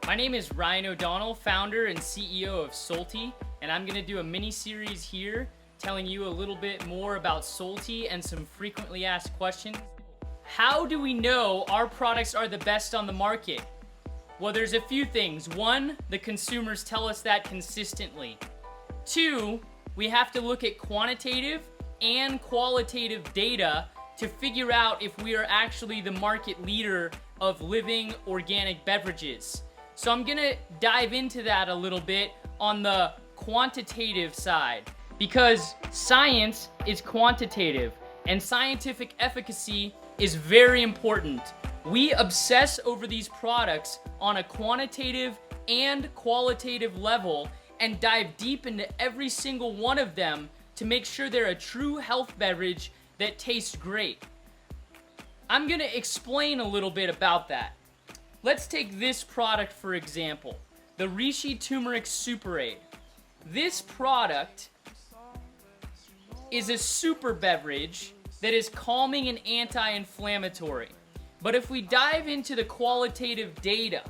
My name is Ryan O'Donnell, founder and CEO of Solti, and I'm going to do a mini-series here telling you a little bit more about Solti and some frequently asked questions. How do we know our products are the best on the market? Well, there's a few things. One, the consumers tell us that consistently. Two, we have to look at quantitative and qualitative data to figure out if we are actually the market leader of living organic beverages. So I'm gonna dive into that a little bit on the quantitative side, because science is quantitative and scientific efficacy is very important. We obsess over these products on a quantitative and qualitative level and dive deep into every single one of them to make sure they're a true health beverage that tastes great. I'm gonna explain a little bit about that. Let's take this product for example, the Reishi Tumeric Superade. This product is a super beverage that is calming and anti-inflammatory. But if we dive into the quantitative data,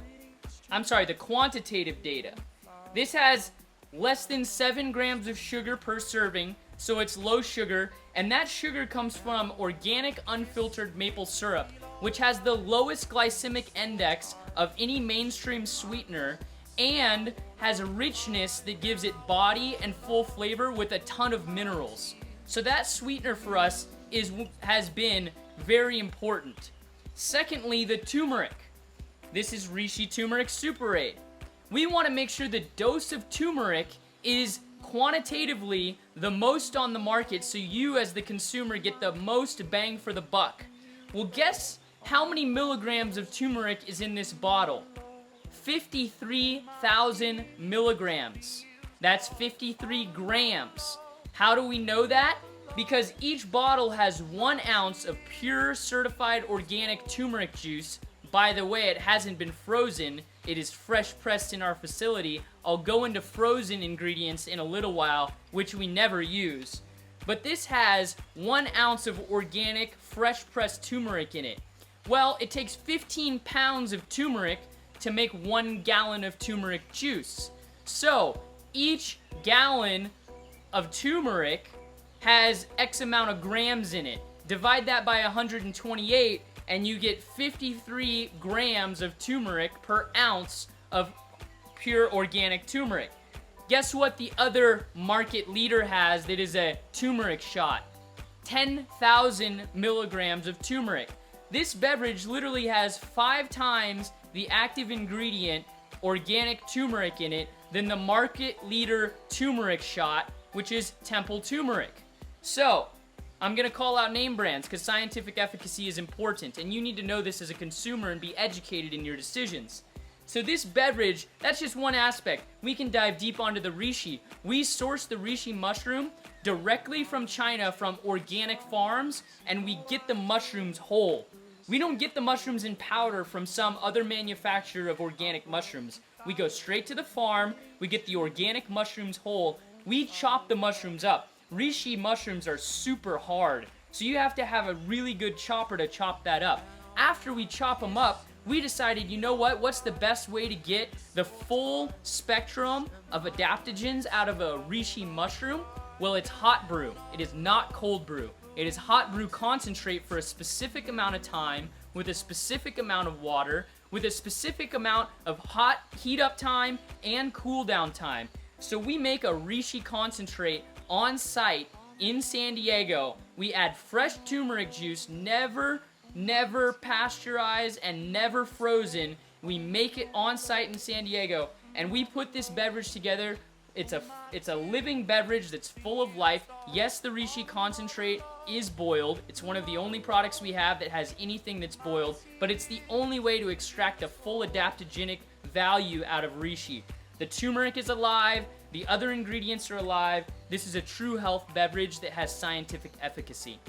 this has less than 7 grams of sugar per serving, so it's low sugar, and that sugar comes from organic unfiltered maple syrup, which has the lowest glycemic index of any mainstream sweetener and has a richness that gives it body and full flavor with a ton of minerals. So that sweetener for us has been very important. Secondly, the turmeric. This is Reishi Tumeric Superade. We want to make sure the dose of turmeric is quantitatively the most on the market, so you as the consumer get the most bang for the buck. Well, guess how many milligrams of turmeric is in this bottle? 53,000 milligrams. That's 53 grams. How do we know that? Because each bottle has 1 ounce of pure certified organic turmeric juice. By the way, it hasn't been frozen. It is fresh pressed in our facility. I'll go into frozen ingredients in a little while, which we never use. But this has 1 ounce of organic, fresh pressed turmeric in it. Well, it takes 15 pounds of turmeric to make 1 gallon of turmeric juice. So, each gallon of turmeric has X amount of grams in it. Divide that by 128 and you get 53 grams of turmeric per ounce of pure organic turmeric. Guess what the other market leader has that is a turmeric shot? 10,000 milligrams of turmeric. This beverage literally has 5 times the active ingredient, organic turmeric, in it than the market leader turmeric shot, which is Temple Turmeric. So, I'm gonna call out name brands because scientific efficacy is important, and you need to know this as a consumer and be educated in your decisions. So this beverage, that's just one aspect. We can dive deep onto the reishi. We source the reishi mushroom directly from China from organic farms, and we get the mushrooms whole. We don't get the mushrooms in powder from some other manufacturer of organic mushrooms. We go straight to the farm, we get the organic mushrooms whole, we chop the mushrooms up. Reishi mushrooms are super hard, so you have to have a really good chopper to chop that up. After we chop them up, we decided, you know what? What's the best way to get the full spectrum of adaptogens out of a reishi mushroom? Well, it's hot brew. It is not cold brew. It is hot brew concentrate for a specific amount of time with a specific amount of water with a specific amount of hot heat up time and cool down time. So we make a Reishi Concentrate on site in San Diego. We add fresh turmeric juice, never pasteurized and never frozen. We make it on site in San Diego, and we put this beverage together. It's a living beverage that's full of life. Yes, the Reishi Concentrate is boiled. It's one of the only products we have that has anything that's boiled, but it's the only way to extract the full adaptogenic value out of reishi. The turmeric is alive. The other ingredients are alive. This is a true health beverage that has scientific efficacy.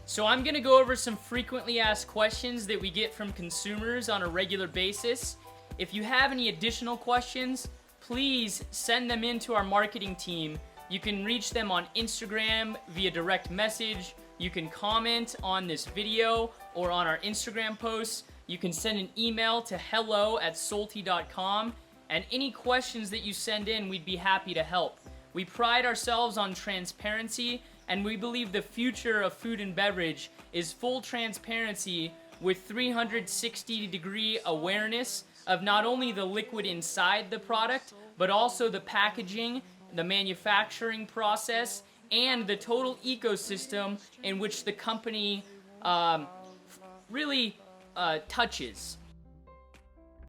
So I'm gonna go over some frequently asked questions that we get from consumers on a regular basis. If you have any additional questions, please send them in to our marketing team. You can reach them on Instagram via direct message. You can comment on this video or on our Instagram posts. You can send an email to hello@solty.com, and any questions that you send in, we'd be happy to help. We pride ourselves on transparency, and we believe the future of food and beverage is full transparency with 360-degree awareness of not only the liquid inside the product, but also the packaging, the manufacturing process, and the total ecosystem in which the company really touches.